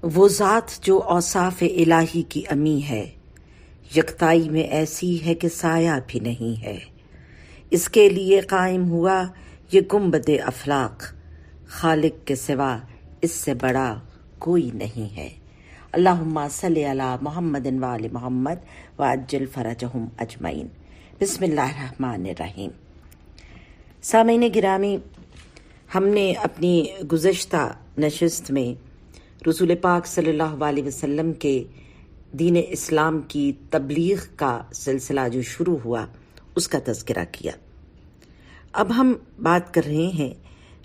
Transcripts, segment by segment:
وہ ذات جو اوصاف الہی کی امی ہے، یکتائی میں ایسی ہے کہ سایہ بھی نہیں ہے. اس کے لیے قائم ہوا یہ گنبد افلاق، خالق کے سوا اس سے بڑا کوئی نہیں ہے. اللہم صلی علی محمد وآل محمد وعجل فرجہم اجمعین. بسم اللہ الرحمن الرحیم. سامعین گرامی، ہم نے اپنی گزشتہ نشست میں رسول پاک صلی اللہ علیہ وسلم کے دین اسلام کی تبلیغ کا سلسلہ جو شروع ہوا اس کا تذکرہ کیا. اب ہم بات کر رہے ہیں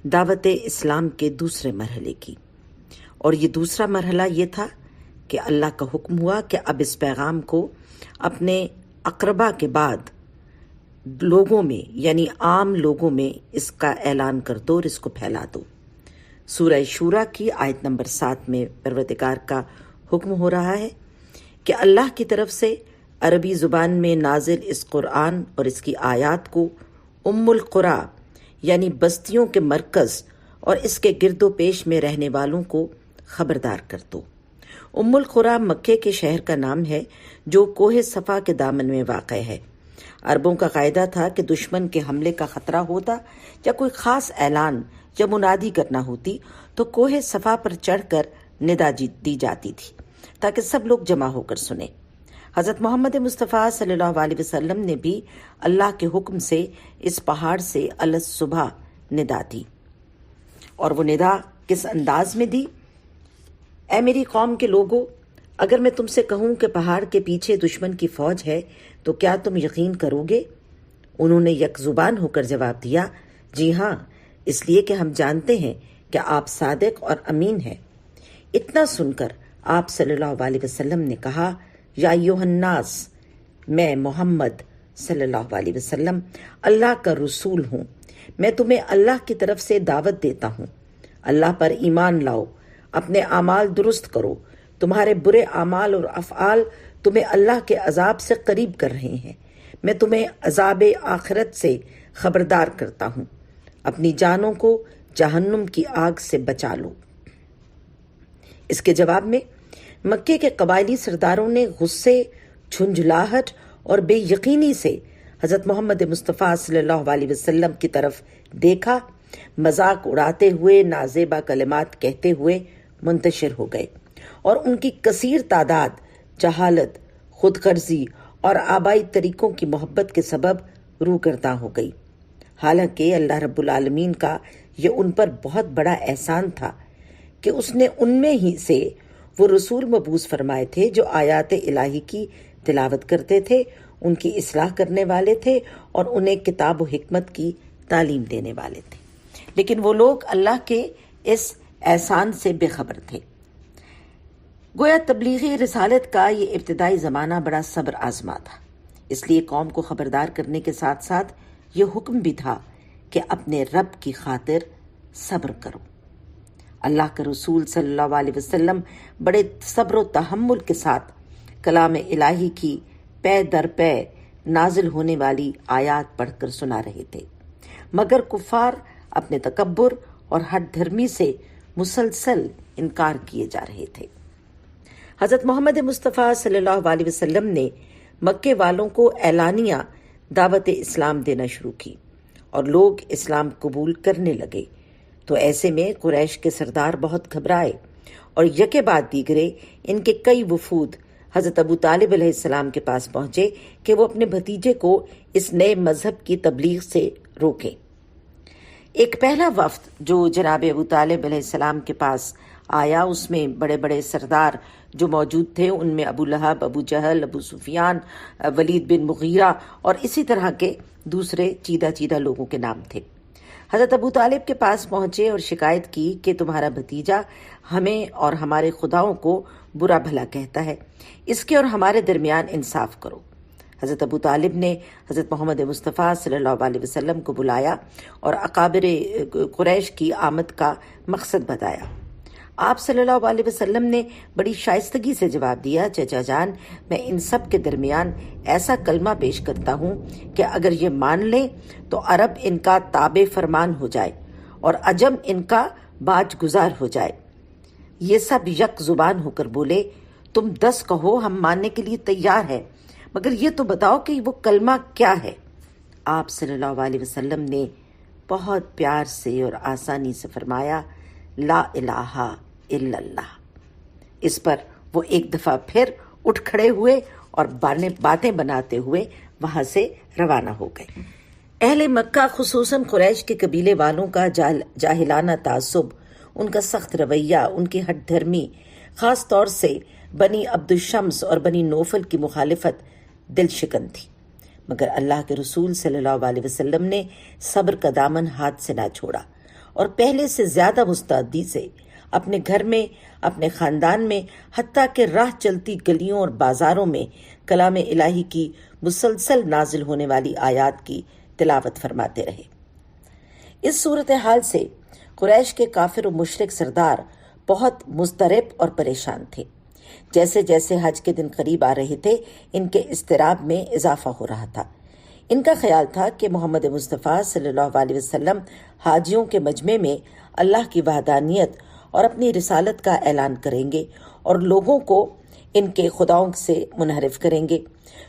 دعوت اسلام کے دوسرے مرحلے کی، اور یہ دوسرا مرحلہ یہ تھا کہ اللہ کا حکم ہوا کہ اب اس پیغام کو اپنے اقربا کے بعد لوگوں میں، یعنی عام لوگوں میں اس کا اعلان کر دو اور اس کو پھیلا دو. سورہ شورا کی آیت نمبر 7 میں پروردگار کا حکم ہو رہا ہے کہ اللہ کی طرف سے عربی زبان میں نازل اس قرآن اور اس کی آیات کو ام القرا یعنی بستیوں کے مرکز اور اس کے گرد و پیش میں رہنے والوں کو خبردار کر دو. ام القرا مکے کے شہر کا نام ہے جو کوہ صفا کے دامن میں واقع ہے. عربوں کا قاعدہ تھا کہ دشمن کے حملے کا خطرہ ہوتا یا کوئی خاص اعلان یا منادی کرنا ہوتی تو کوہ صفا پر چڑھ کر ندا دی جاتی تھی تاکہ سب لوگ جمع ہو کر سنیں. حضرت محمد مصطفیٰ صلی اللہ علیہ وسلم نے بھی اللہ کے حکم سے اس پہاڑ سے الصبح ندا دی. اور وہ ندا کس انداز میں دی؟ اے میری قوم کے لوگوں، اگر میں تم سے کہوں کہ پہاڑ کے پیچھے دشمن کی فوج ہے تو کیا تم یقین کرو گے؟ انہوں نے یک زبان ہو کر جواب دیا، جی ہاں، اس لیے کہ ہم جانتے ہیں کہ آپ صادق اور امین ہیں. اتنا سن کر آپ صلی اللہ علیہ وسلم نے کہا، یا ایھا الناس، میں محمد صلی اللہ علیہ وسلم اللہ کا رسول ہوں. میں تمہیں اللہ کی طرف سے دعوت دیتا ہوں. اللہ پر ایمان لاؤ، اپنے اعمال درست کرو. تمہارے برے اعمال اور افعال تمہیں اللہ کے عذاب سے قریب کر رہے ہیں. میں تمہیں عذاب آخرت سے خبردار کرتا ہوں. اپنی جانوں کو جہنم کی آگ سے بچا لو. اس کے جواب میں مکے کے قبائلی سرداروں نے غصے، جھنجھلاہٹ اور بے یقینی سے حضرت محمد مصطفیٰ صلی اللہ علیہ وسلم کی طرف دیکھا، مذاق اڑاتے ہوئے، نازیبا کلمات کہتے ہوئے منتشر ہو گئے، اور ان کی کثیر تعداد جہالت، خود غرضی اور آبائی طریقوں کی محبت کے سبب روگرداں ہو گئی. حالانکہ اللہ رب العالمین کا یہ ان پر بہت بڑا احسان تھا کہ اس نے ان میں ہی سے وہ رسول مبعوث فرمائے تھے جو آیات الہی کی تلاوت کرتے تھے، ان کی اصلاح کرنے والے تھے اور انہیں کتاب و حکمت کی تعلیم دینے والے تھے. لیکن وہ لوگ اللہ کے اس احسان سے بے خبر تھے. گویا تبلیغی رسالت کا یہ ابتدائی زمانہ بڑا صبر آزما تھا. اس لیے قوم کو خبردار کرنے کے ساتھ ساتھ یہ حکم بھی تھا کہ اپنے رب کی خاطر صبر کرو. اللہ کے رسول صلی اللہ علیہ وسلم بڑے صبر و تحمل کے ساتھ کلام الہی کی پے در پے نازل ہونے والی آیات پڑھ کر سنا رہے تھے، مگر کفار اپنے تکبر اور ہٹ دھرمی سے مسلسل انکار کیے جا رہے تھے. حضرت محمد مصطفیٰ صلی اللہ علیہ وسلم نے مکے والوں کو اعلانیہ دعوت اسلام دینا شروع کی اور لوگ اسلام قبول کرنے لگے. تو ایسے میں قریش کے سردار بہت گھبرائے اور یکے بعد دیگرے ان کے کئی وفود حضرت ابو طالب علیہ السلام کے پاس پہنچے کہ وہ اپنے بھتیجے کو اس نئے مذہب کی تبلیغ سے روکیں. ایک پہلا وفد جو جناب ابو طالب علیہ السلام کے پاس آیا، اس میں بڑے بڑے سردار جو موجود تھے، ان میں ابو لہب، ابو جہل، ابو سفیان، ولید بن مغیرہ اور اسی طرح کے دوسرے چیدہ لوگوں کے نام تھے. حضرت ابو طالب کے پاس پہنچے اور شکایت کی کہ تمہارا بھتیجا ہمیں اور ہمارے خداؤں کو برا بھلا کہتا ہے، اس کے اور ہمارے درمیان انصاف کرو. حضرت ابو طالب نے حضرت محمد مصطفیٰ صلی اللہ علیہ وسلم کو بلایا اور اکابر قریش کی آمد کا مقصد بتایا. آپ صلی اللہ علیہ وسلم نے بڑی شائستگی سے جواب دیا، چچا جان، میں ان سب کے درمیان ایسا کلمہ پیش کرتا ہوں کہ اگر یہ مان لیں تو عرب ان کا تابع فرمان ہو جائے اور عجم ان کا باج گزار ہو جائے. یہ سب یک زبان ہو کر بولے، تم 10 کہو، ہم ماننے کے لیے تیار ہیں، مگر یہ تو بتاؤ کہ وہ کلمہ کیا ہے؟ آپ صلی اللہ علیہ وسلم نے بہت پیار سے اور آسانی سے فرمایا، لا الہ الا اللہ۔ اس پر وہ ایک دفعہ پھر اٹھ کھڑے ہوئے اور باتیں بناتے ہوئے وہاں سے روانہ ہو گئے۔ اہل مکہ خصوصاً قریش کے قبیلے والوں کا جاہلانہ تعصب، ان کا سخت رویہ، ان کی ہٹ دھرمی، خاص طور سے بنی عبد الشمس اور بنی نوفل کی مخالفت دل شکن تھی، مگر اللہ کے رسول صلی اللہ علیہ وسلم نے صبر کا دامن ہاتھ سے نہ چھوڑا اور پہلے سے زیادہ مستعدی سے اپنے گھر میں، اپنے خاندان میں، حتیٰ کہ راہ چلتی گلیوں اور بازاروں میں کلام الہی کی مسلسل نازل ہونے والی آیات کی تلاوت فرماتے رہے۔ اس صورتحال سے قریش کے کافر و مشرک سردار بہت مضطرب اور پریشان تھے۔ جیسے جیسے حج کے دن قریب آ رہے تھے، ان کے اضطراب میں اضافہ ہو رہا تھا۔ ان کا خیال تھا کہ محمد مصطفیٰ صلی اللہ علیہ وسلم حاجیوں کے مجمع میں اللہ کی وحدانیت اور اپنی رسالت کا اعلان کریں گے اور لوگوں کو ان کے خداؤں سے منحرف کریں گے۔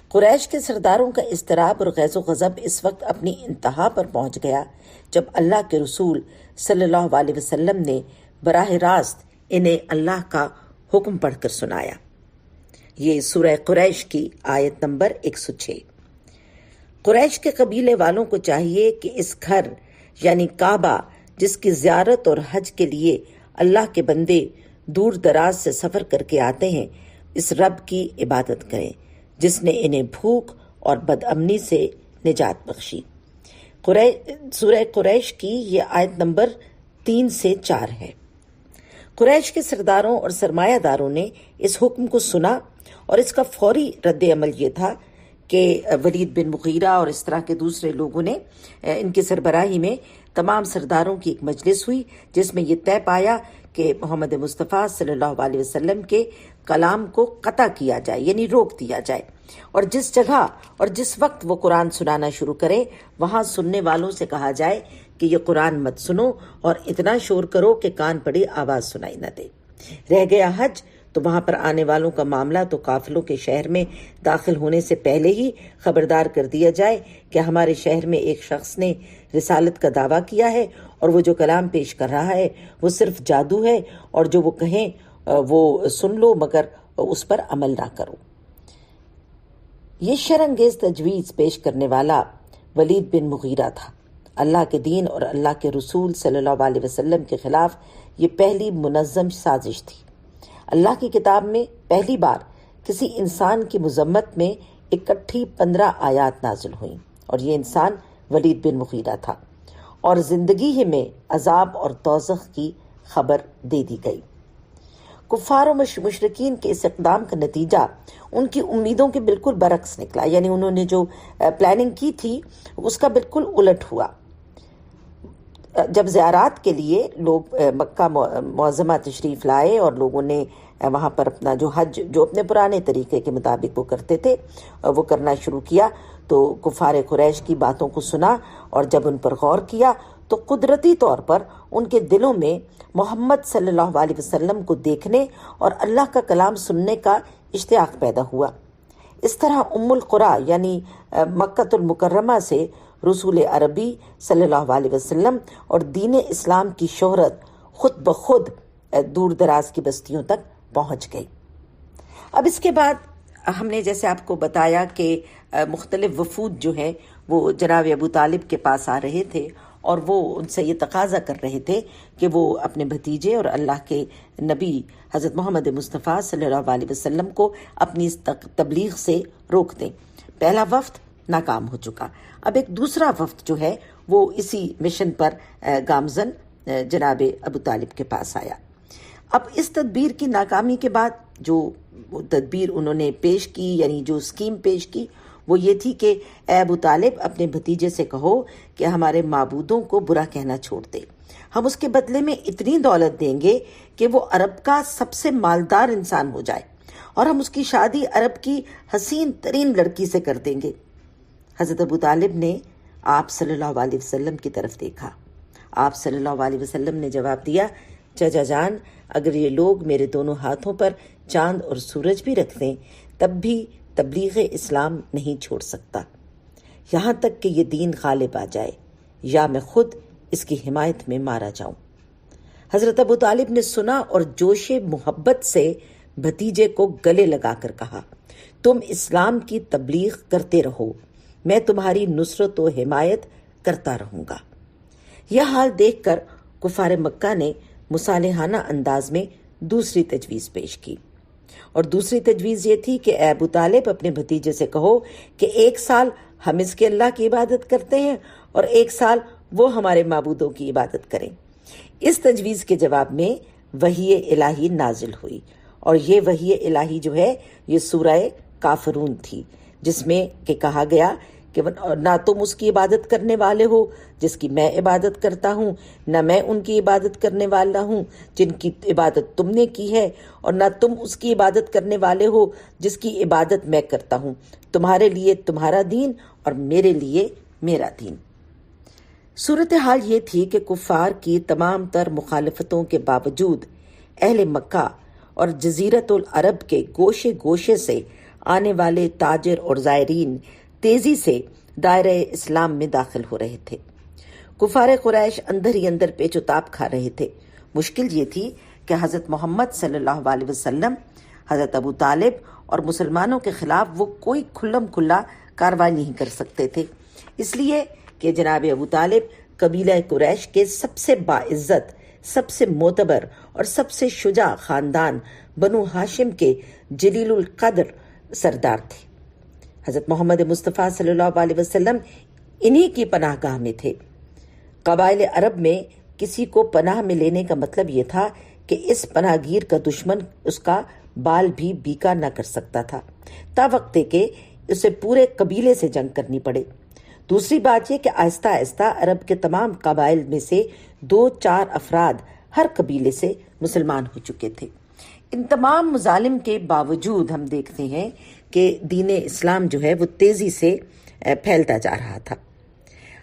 قریش کے سرداروں کا اضطراب اور غیظ و غضب اس وقت اپنی انتہا پر پہنچ گیا جب اللہ کے رسول صلی اللہ علیہ وسلم نے براہ راست انہیں اللہ کا حکم پڑھ کر سنایا۔ یہ سورہ قریش کی آیت نمبر 106۔ قریش کے قبیلے والوں کو چاہیے کہ اس گھر یعنی کعبہ، جس کی زیارت اور حج کے لیے اللہ کے بندے دور دراز سے سفر کر کے آتے ہیں، اس رب کی عبادت کریں جس نے انہیں بھوک اور بد امنی سے نجات بخشی۔ سورہ قریش کی یہ آیت نمبر 3 سے 4 ہے۔ قریش کے سرداروں اور سرمایہ داروں نے اس حکم کو سنا اور اس کا فوری رد عمل یہ تھا کہ ولید بن مغیرہ اور اس طرح کے دوسرے لوگوں نے ان کی سربراہی میں تمام سرداروں کی ایک مجلس ہوئی جس میں یہ طے پایا کہ محمد مصطفیٰ صلی اللہ علیہ وسلم کے کلام کو قطع کیا جائے، یعنی روک دیا جائے، اور جس جگہ اور جس وقت وہ قرآن سنانا شروع کرے وہاں سننے والوں سے کہا جائے کہ یہ قرآن مت سنو اور اتنا شور کرو کہ کان پڑی آواز سنائی نہ دے۔ رہ گیا حج تو وہاں پر آنے والوں کا معاملہ تو قافلوں کے شہر میں داخل ہونے سے پہلے ہی خبردار کر دیا جائے کہ ہمارے شہر میں ایک شخص نے رسالت کا دعویٰ کیا ہے اور وہ جو کلام پیش کر رہا ہے وہ صرف جادو ہے، اور جو وہ کہیں وہ سن لو مگر اس پر عمل نہ کرو۔ یہ شرانگیز تجویز پیش کرنے والا ولید بن مغیرہ تھا۔ اللہ کے دین اور اللہ کے رسول صلی اللہ علیہ وسلم کے خلاف یہ پہلی منظم سازش تھی۔ اللہ کی کتاب میں پہلی بار کسی انسان کی مذمت میں اکٹھی 15 آیات نازل ہوئیں، اور یہ انسان ولید بن مغیرہ تھا، اور زندگی ہی میں عذاب اور دوزخ کی خبر دے دی گئی۔ کفار و مشرکین کے اس اقدام کا نتیجہ ان کی امیدوں کے بالکل برعکس نکلا، یعنی انہوں نے جو پلاننگ کی تھی اس کا بالکل الٹ ہوا۔ جب زیارات کے لیے لوگ مکہ معظمہ تشریف لائے اور لوگوں نے وہاں پر اپنا جو حج جو اپنے پرانے طریقے کے مطابق وہ کرتے تھے وہ کرنا شروع کیا، تو کفار قریش کی باتوں کو سنا اور جب ان پر غور کیا تو قدرتی طور پر ان کے دلوں میں محمد صلی اللہ علیہ وسلم کو دیکھنے اور اللہ کا کلام سننے کا اشتیاق پیدا ہوا۔ اس طرح ام القریٰ یعنی مکۃ المکرمہ سے رسول عربی صلی اللہ علیہ وسلم اور دین اسلام کی شہرت خود بخود دور دراز کی بستیوں تک پہنچ گئی۔ اب اس کے بعد ہم نے جیسے آپ کو بتایا کہ مختلف وفود جو ہیں وہ جناب ابو طالب کے پاس آ رہے تھے اور وہ ان سے یہ تقاضا کر رہے تھے کہ وہ اپنے بھتیجے اور اللہ کے نبی حضرت محمد مصطفیٰ صلی اللہ علیہ وسلم کو اپنی اس تبلیغ سے روک دیں۔ پہلا وفد ناکام ہو چکا، اب ایک دوسرا وفد جو ہے وہ اسی مشن پر گامزن جناب ابو طالب کے پاس آیا۔ اب اس تدبیر کی ناکامی کے بعد جو تدبیر انہوں نے پیش کی، یعنی جو اسکیم پیش کی، وہ یہ تھی کہ اے ابو طالب اپنے بھتیجے سے کہو کہ ہمارے معبودوں کو برا کہنا چھوڑ دے، ہم اس کے بدلے میں اتنی دولت دیں گے کہ وہ عرب کا سب سے مالدار انسان ہو جائے، اور ہم اس کی شادی عرب کی حسین ترین لڑکی سے کر دیں گے۔ حضرت ابو طالب نے آپ صلی اللہ علیہ وسلم کی طرف دیکھا۔ آپ صلی اللہ علیہ وسلم نے جواب دیا، چچا جان، اگر یہ لوگ میرے دونوں ہاتھوں پر چاند اور سورج بھی رکھ دیں تب بھی تبلیغ اسلام نہیں چھوڑ سکتا، یہاں تک کہ یہ دین غالب آ جائے یا میں خود اس کی حمایت میں مارا جاؤں۔ حضرت ابو طالب نے سنا اور جوش محبت سے بھتیجے کو گلے لگا کر کہا، تم اسلام کی تبلیغ کرتے رہو، میں تمہاری نصرت و حمایت کرتا رہوں گا۔ یہ حال دیکھ کر کفار مکہ نے مصالحانہ انداز میں دوسری تجویز پیش کی، اور دوسری تجویز یہ تھی کہ اے ابو طالب، اپنے بھتیجے سے کہو کہ 1 سال ہم اس کے اللہ کی عبادت کرتے ہیں اور 1 سال وہ ہمارے معبودوں کی عبادت کریں۔ اس تجویز کے جواب میں وحی الہی نازل ہوئی، اور یہ وحی الہی جو ہے یہ سورہ کافرون تھی، جس میں کہ کہا گیا کہ نہ تم اس کی عبادت کرنے والے ہو جس کی میں عبادت کرتا ہوں، نہ میں ان کی عبادت کرنے والا ہوں جن کی عبادت تم نے کی ہے، اور نہ تم اس کی عبادت کرنے والے ہو جس کی عبادت میں کرتا ہوں، تمہارے لیے تمہارا دین اور میرے لیے میرا دین۔ صورتحال یہ تھی کہ کفار کی تمام تر مخالفتوں کے باوجود اہل مکہ اور جزیرت العرب کے گوشے گوشے سے آنے والے تاجر اور زائرین تیزی سے دائرہ اسلام میں داخل ہو رہے تھے۔ کفار قریش اندر ہی اندر پیچ و تاب کھا رہے تھے۔ مشکل یہ تھی کہ حضرت محمد صلی اللہ علیہ وسلم، حضرت ابو طالب اور مسلمانوں کے خلاف وہ کوئی کھلم کھلا کارروائی نہیں کر سکتے تھے، اس لیے کہ جناب ابو طالب قبیلہ قریش کے سب سے باعزت، سب سے معتبر اور سب سے شجاع خاندان بنو ہاشم کے جلیل القدر سردار تھے۔ حضرت محمد مصطفیٰ صلی اللہ علیہ وسلم انہی کی پناہ گاہ میں تھے۔ قبائل عرب میں کسی کو پناہ میں لینے کا مطلب یہ تھا کہ اس پناہ گیر کا دشمن اس کا بال بھی بیکا نہ کر سکتا تھا، تا وقت کہ اسے پورے قبیلے سے جنگ کرنی پڑے۔ دوسری بات یہ کہ آہستہ آہستہ عرب کے تمام قبائل میں سے 2-4 افراد ہر قبیلے سے مسلمان ہو چکے تھے۔ ان تمام مظالم کے باوجود ہم دیکھتے ہیں کہ دین اسلام جو ہے وہ تیزی سے پھیلتا جا رہا تھا۔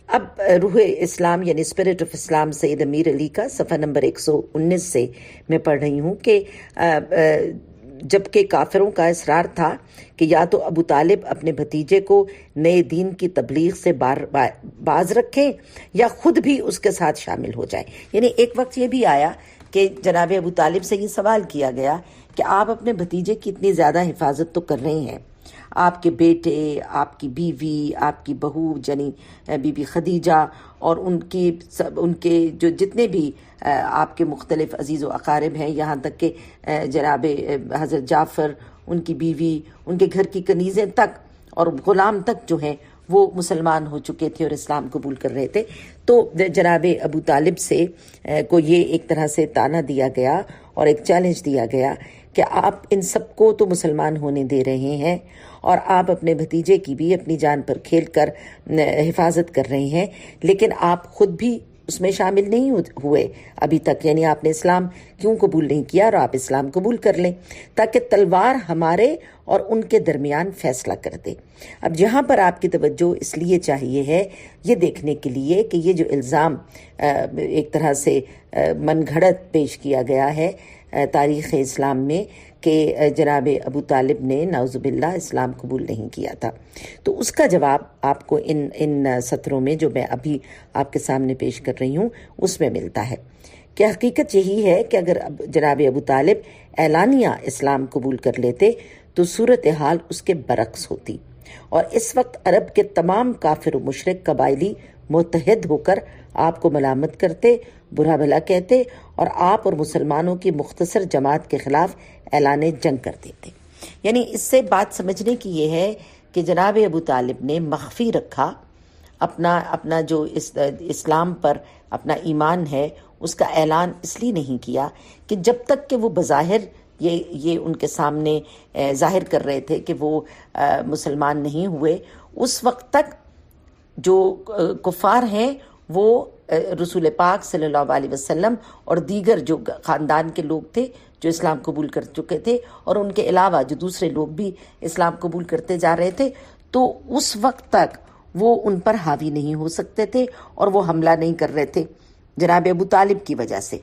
اب روح اسلام یعنی اسپرٹ آف اسلام سید امیر علی کا صفحہ نمبر 119 سے میں پڑھ رہی ہوں کہ جبکہ کافروں کا اصرار تھا کہ یا تو ابو طالب اپنے بھتیجے کو نئے دین کی تبلیغ سے باز رکھیں یا خود بھی اس کے ساتھ شامل ہو جائیں۔ یعنی ایک وقت یہ بھی آیا کہ جناب ابو طالب سے یہ سوال کیا گیا کہ آپ اپنے بھتیجے کی اتنی زیادہ حفاظت تو کر رہے ہیں، آپ کے بیٹے، آپ کی بیوی، آپ کی بہو یعنی بی بی خدیجہ اور ان کے جو جتنے بھی آپ کے مختلف عزیز و اقارب ہیں، یہاں تک کہ جناب حضرت جعفر، ان کی بیوی، ان کے گھر کی کنیزیں تک اور غلام تک جو ہیں وہ مسلمان ہو چکے تھے اور اسلام قبول کر رہے تھے۔ تو جناب ابو طالب سے کو یہ ایک طرح سے طعنہ دیا گیا اور ایک چیلنج دیا گیا کہ آپ ان سب کو تو مسلمان ہونے دے رہے ہیں اور آپ اپنے بھتیجے کی بھی اپنی جان پر کھیل کر حفاظت کر رہے ہیں، لیکن آپ خود بھی اس میں شامل نہیں ہوئے ابھی تک، یعنی آپ نے اسلام کیوں قبول نہیں کیا اور آپ اسلام قبول کر لیں تاکہ تلوار ہمارے اور ان کے درمیان فیصلہ کر دے۔ اب یہاں پر آپ کی توجہ اس لیے چاہیے ہے یہ دیکھنے کے لیے کہ یہ جو الزام ایک طرح سے من گھڑت پیش کیا گیا ہے تاریخ اسلام میں کہ جناب ابو طالب نے نعوذ باللہ اسلام قبول نہیں کیا تھا، تو اس کا جواب آپ کو ان سطروں میں جو میں ابھی آپ کے سامنے پیش کر رہی ہوں اس میں ملتا ہے کہ حقیقت یہی ہے کہ اگر جناب ابو طالب اعلانیہ اسلام قبول کر لیتے تو صورتحال اس کے برعکس ہوتی، اور اس وقت عرب کے تمام کافر و مشرک قبائلی متحد ہو کر آپ کو ملامت کرتے، برا بھلا کہتے اور آپ اور مسلمانوں کی مختصر جماعت کے خلاف اعلان جنگ کر دیتے۔ یعنی اس سے بات سمجھنے کی یہ ہے کہ جناب ابو طالب نے مخفی رکھا اپنا جو اسلام پر اپنا ایمان ہے اس کا اعلان اس لیے نہیں کیا کہ جب تک کہ وہ بظاہر یہ ان کے سامنے ظاہر کر رہے تھے کہ وہ مسلمان نہیں ہوئے، اس وقت تک جو کفار ہیں وہ رسول پاک صلی اللہ علیہ وسلم اور دیگر جو خاندان کے لوگ تھے جو اسلام قبول کر چکے تھے اور ان کے علاوہ جو دوسرے لوگ بھی اسلام قبول کرتے جا رہے تھے، تو اس وقت تک وہ ان پر حاوی نہیں ہو سکتے تھے اور وہ حملہ نہیں کر رہے تھے جناب ابو طالب کی وجہ سے۔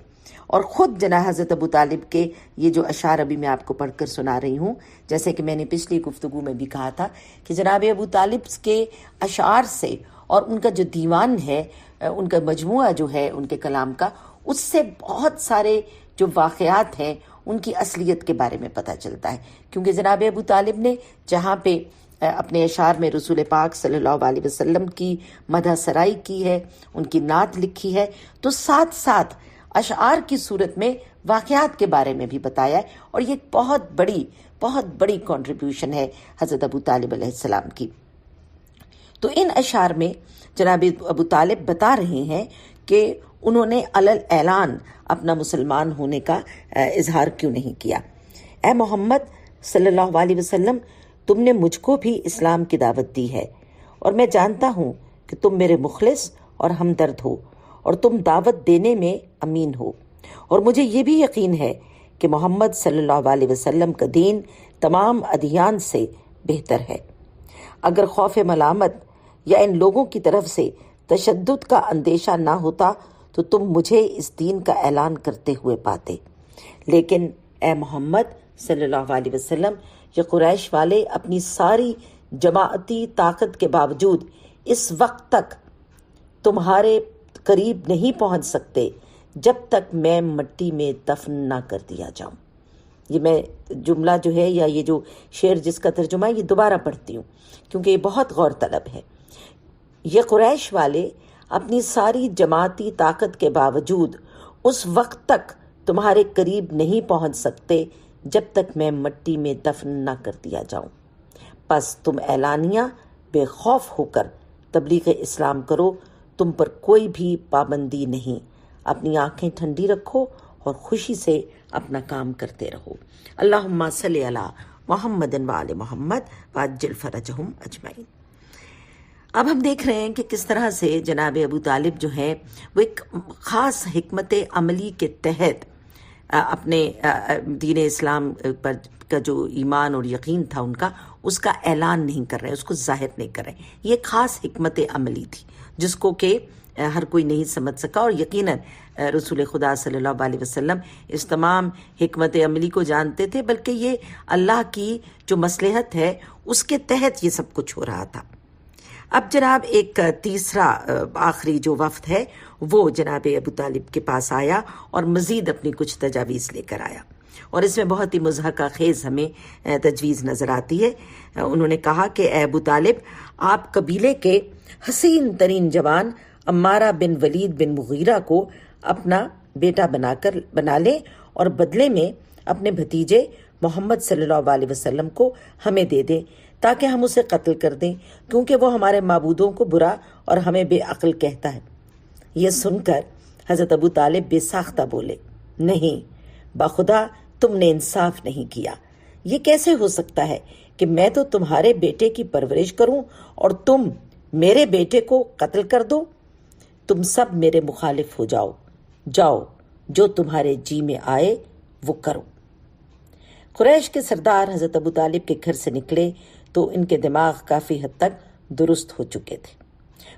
اور خود جناب حضرت ابو طالب کے یہ جو اشعار ابھی میں آپ کو پڑھ کر سنا رہی ہوں، جیسے کہ میں نے پچھلی گفتگو میں بھی کہا تھا کہ جناب ابو طالب کے اشعار سے اور ان کا جو دیوان ہے، ان کا مجموعہ جو ہے ان کے کلام کا، اس سے بہت سارے جو واقعات ہیں ان کی اصلیت کے بارے میں پتہ چلتا ہے، کیونکہ جناب ابو طالب نے جہاں پہ اپنے اشعار میں رسول پاک صلی اللہ علیہ وسلم کی مدح سرائی کی ہے، ان کی نعت لکھی ہے، تو ساتھ ساتھ اشعار کی صورت میں واقعات کے بارے میں بھی بتایا ہے، اور یہ بہت بڑی کنٹریبیوشن ہے حضرت ابو طالب علیہ السلام کی۔ تو ان اشعار میں جناب ابو طالب بتا رہے ہیں کہ انہوں نے علل اعلان اپنا مسلمان ہونے کا اظہار کیوں نہیں کیا۔ اے محمد صلی اللہ علیہ وسلم، تم نے مجھ کو بھی اسلام کی دعوت دی ہے، اور میں جانتا ہوں کہ تم میرے مخلص اور ہمدرد ہو، اور تم دعوت دینے میں امین ہو، اور مجھے یہ بھی یقین ہے کہ محمد صلی اللہ علیہ وسلم کا دین تمام ادیان سے بہتر ہے۔ اگر خوف ملامت یا ان لوگوں کی طرف سے تشدد کا اندیشہ نہ ہوتا تو تم مجھے اس دین کا اعلان کرتے ہوئے پاتے، لیکن اے محمد صلی اللہ علیہ وسلم، یہ قریش والے اپنی ساری جماعتی طاقت کے باوجود اس وقت تک تمہارے قریب نہیں پہنچ سکتے جب تک میں مٹی میں دفن نہ کر دیا جاؤں۔ یہ میں جملہ جو ہے یا یہ جو شعر جس کا ترجمہ ہے یہ دوبارہ پڑھتی ہوں کیونکہ یہ بہت غور طلب ہے۔ یہ قریش والے اپنی ساری جماعتی طاقت کے باوجود اس وقت تک تمہارے قریب نہیں پہنچ سکتے جب تک میں مٹی میں دفن نہ کر دیا جاؤں، پس تم اعلانیہ بے خوف ہو کر تبلیغ اسلام کرو، تم پر کوئی بھی پابندی نہیں، اپنی آنکھیں ٹھنڈی رکھو اور خوشی سے اپنا کام کرتے رہو۔ اللہم صلی علی محمد وآل محمد وعجل فرجہم اجمعین۔ اب ہم دیکھ رہے ہیں کہ کس طرح سے جناب ابو طالب جو ہیں وہ ایک خاص حکمت عملی کے تحت اپنے دین اسلام پر کا جو ایمان اور یقین تھا ان کا، اس کا اعلان نہیں کر رہے، اس کو ظاہر نہیں کر رہے۔ یہ ایک خاص حکمت عملی تھی جس کو کہ ہر کوئی نہیں سمجھ سکا، اور یقیناً رسول خدا صلی اللہ علیہ وسلم اس تمام حکمت عملی کو جانتے تھے، بلکہ یہ اللہ کی جو مصلحت ہے اس کے تحت یہ سب کچھ ہو رہا تھا۔ اب جناب ایک تیسرا آخری جو وفد ہے وہ جناب ابو طالب کے پاس آیا اور مزید اپنی کچھ تجاویز لے کر آیا، اور اس میں بہت ہی مضحکہ خیز ہمیں تجویز نظر آتی ہے۔ انہوں نے کہا کہ اے ابو طالب، آپ قبیلے کے حسین ترین جوان عمارہ بن ولید بن مغیرہ کو اپنا بیٹا بنا لیں، اور بدلے میں اپنے بھتیجے محمد صلی اللہ علیہ وسلم کو ہمیں دے دیں تاکہ ہم اسے قتل کر دیں، کیونکہ وہ ہمارے معبودوں کو برا اور ہمیں بے عقل کہتا ہے۔ یہ سن کر حضرت ابو طالب بے ساختہ بولے، نہیں، بخدا تم نے انصاف نہیں کیا۔ یہ کیسے ہو سکتا ہے کہ میں تو تمہارے بیٹے کی پرورش کروں اور تم میرے بیٹے کو قتل کر دو؟ تم سب میرے مخالف ہو جاؤ، جو تمہارے جی میں آئے وہ کرو۔ قریش کے سردار حضرت ابو طالب کے گھر سے نکلے تو ان کے دماغ کافی حد تک درست ہو چکے تھے،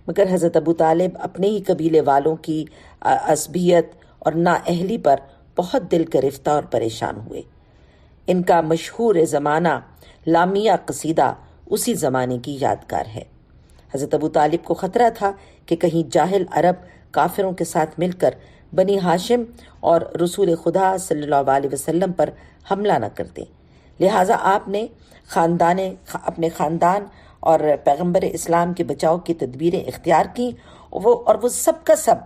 مگر حضرت ابو طالب اپنے ہی قبیلے والوں کی عصبیت اور نااہلی پر بہت دل گرفتہ اور پریشان ہوئے۔ ان کا مشہور زمانہ لامیہ قصیدہ اسی زمانے کی یادگار ہے۔ حضرت ابو طالب کو خطرہ تھا کہ کہیں جاہل عرب کافروں کے ساتھ مل کر بنی ہاشم اور رسول خدا صلی اللہ علیہ وسلم پر حملہ نہ کر دیں، لہٰذا آپ نے اپنے خاندان اور پیغمبر اسلام کے بچاؤ کی تدبیریں اختیار کیں، اور وہ سب کا سب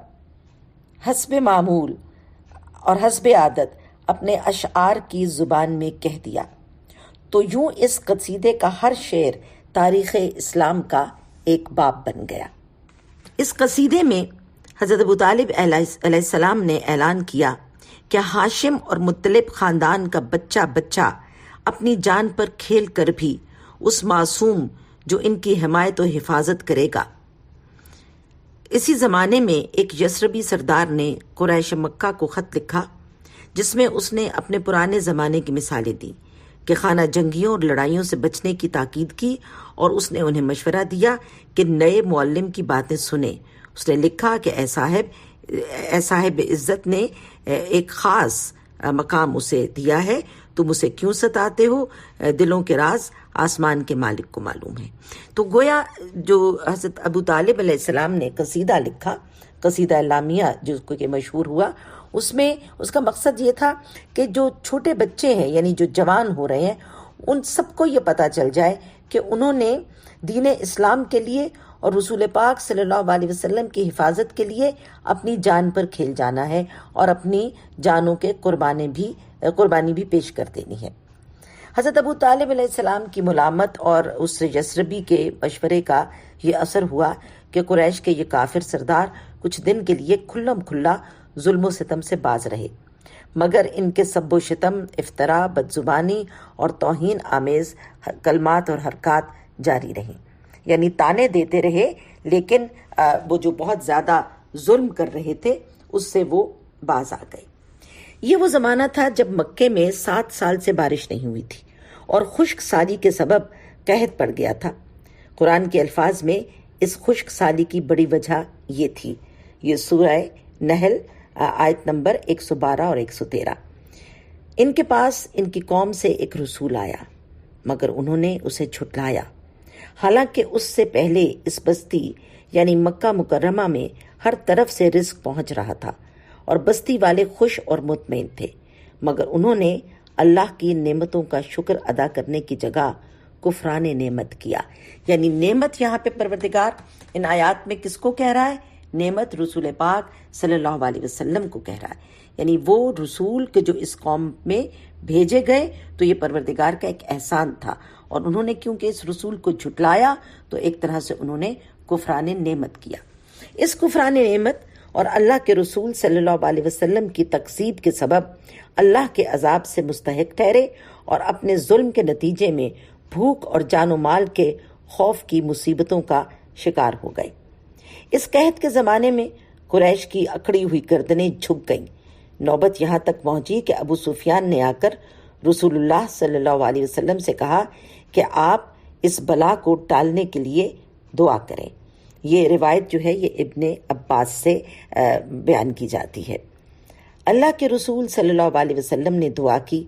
حسب معمول اور حسب عادت اپنے اشعار کی زبان میں کہہ دیا۔ تو یوں اس قصیدے کا ہر شعر تاریخ اسلام کا ایک باب بن گیا۔ اس قصیدے میں حضرت ابو طالب علیہ السلام نے اعلان کیا کہ ہاشم اور مطلب خاندان کا بچہ اپنی جان پر کھیل کر بھی اس معصوم جو ان کی حمایت و حفاظت کرے گا۔ اسی زمانے میں ایک یثربی سردار نے قریش مکہ کو خط لکھا جس میں اس نے اپنے پرانے زمانے کی مثالیں دی کہ خانہ جنگیوں اور لڑائیوں سے بچنے کی تاکید کی، اور اس نے انہیں مشورہ دیا کہ نئے معلم کی باتیں سنیں۔ اس نے لکھا کہ اے صاحب، صاحب عزت نے ایک خاص مقام اسے دیا ہے. تم اسے کیوں ستاتے ہو؟ دلوں کے راز آسمان کے مالک کو معلوم ہے. تو گویا جو حضرت ابو طالب علیہ السلام نے قصیدہ لکھا، قصیدہ لامیہ جو کہ مشہور ہوا، اس میں اس کا مقصد یہ تھا کہ جو چھوٹے بچے ہیں، یعنی جو جوان ہو رہے ہیں، ان سب کو یہ پتہ چل جائے کہ انہوں نے دین اسلام کے لیے اور رسول پاک صلی اللہ علیہ وسلم کی حفاظت کے لیے اپنی جان پر کھیل جانا ہے اور اپنی جانوں کے قربانی بھی پیش کر دینی ہے. حضرت ابو طالب علیہ السلام کی ملامت اور اس یسربی کے مشورے کا یہ اثر ہوا کہ قریش کے یہ کافر سردار کچھ دن کے لیے کھلم کھلا ظلم و ستم سے باز رہے، مگر ان کے سب و شتم، افتراء، بدزبانی اور توہین آمیز کلمات اور حرکات جاری رہیں. یعنی تانے دیتے رہے، لیکن وہ جو بہت زیادہ ظلم کر رہے تھے اس سے وہ باز آ گئے. یہ وہ زمانہ تھا جب مکے میں 7 سال سے بارش نہیں ہوئی تھی اور خشک سالی کے سبب قحط پڑ گیا تھا. قرآن کے الفاظ میں اس خشک سالی کی بڑی وجہ یہ تھی. یہ سورہ نحل آیت نمبر 112 اور 113. ان کے پاس ان کی قوم سے ایک رسول آیا، مگر انہوں نے اسے جھٹلایا، حالانکہ اس سے پہلے اس بستی یعنی مکہ مکرمہ میں ہر طرف سے رزق پہنچ رہا تھا اور بستی والے خوش اور مطمئن تھے، مگر انہوں نے اللہ کی نعمتوں کا شکر ادا کرنے کی جگہ کفران نعمت کیا. یعنی نعمت یہاں پہ پروردگار ان آیات میں کس کو کہہ رہا ہے؟ نعمت رسول پاک صلی اللہ علیہ وسلم کو کہہ رہا ہے. یعنی وہ رسول کے جو اس قوم میں بھیجے گئے تو یہ پروردگار کا ایک احسان تھا، اور انہوں نے کیونکہ اس رسول کو جھٹلایا تو ایک طرح سے انہوں نے کفران نعمت کیا. اس کفران نعمت اور اللہ کے رسول صلی اللہ علیہ وسلم کی تکذیب کے سبب اللہ کے عذاب سے مستحق ٹھہرے اور اپنے ظلم کے نتیجے میں بھوک اور جان و مال کے خوف کی مصیبتوں کا شکار ہو گئے. اس قحط کے زمانے میں قریش کی اکڑی ہوئی گردنیں جھک گئیں. نوبت یہاں تک پہنچی کہ ابو سفیان نے آ کر رسول اللہ صلی اللہ علیہ وسلم سے کہا کہ آپ اس بلا کو ٹالنے کے لیے دعا کریں. یہ روایت جو ہے یہ ابن عباس سے بیان کی جاتی ہے. اللہ کے رسول صلی اللہ علیہ وسلم نے دعا کی،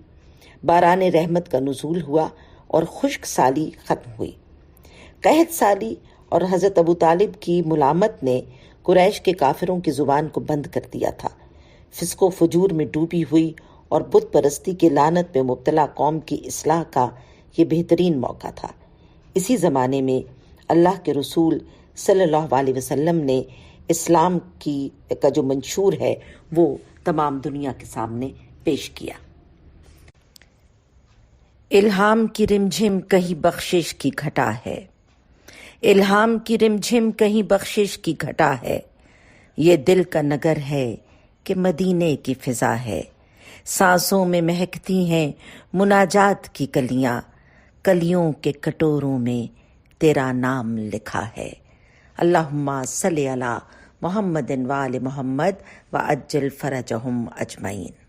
باران رحمت کا نزول ہوا اور خشک سالی ختم ہوئی. قحط سالی اور حضرت ابو طالب کی ملامت نے قریش کے کافروں کی زبان کو بند کر دیا تھا. فسق و فجور میں ڈوبی ہوئی اور بت پرستی کے لعنت میں مبتلا قوم کی اصلاح کا یہ بہترین موقع تھا. اسی زمانے میں اللہ کے رسول صلی اللہ علیہ وسلم نے اسلام کا جو منشور ہے وہ تمام دنیا کے سامنے پیش کیا. الہام کی رمجھم کہیں بخشش کی گھٹا ہے، الہام کی رمجھم کہیں بخشش کی گھٹا ہے، یہ دل کا نگر ہے کہ مدینے کی فضا ہے. سانسوں میں مہکتی ہیں مناجات کی کلیاں، کلیوں کے کٹوروں میں تیرا نام لکھا ہے. اللہم صلی علی محمد وآل محمد وعجل فرجہم اجمعین.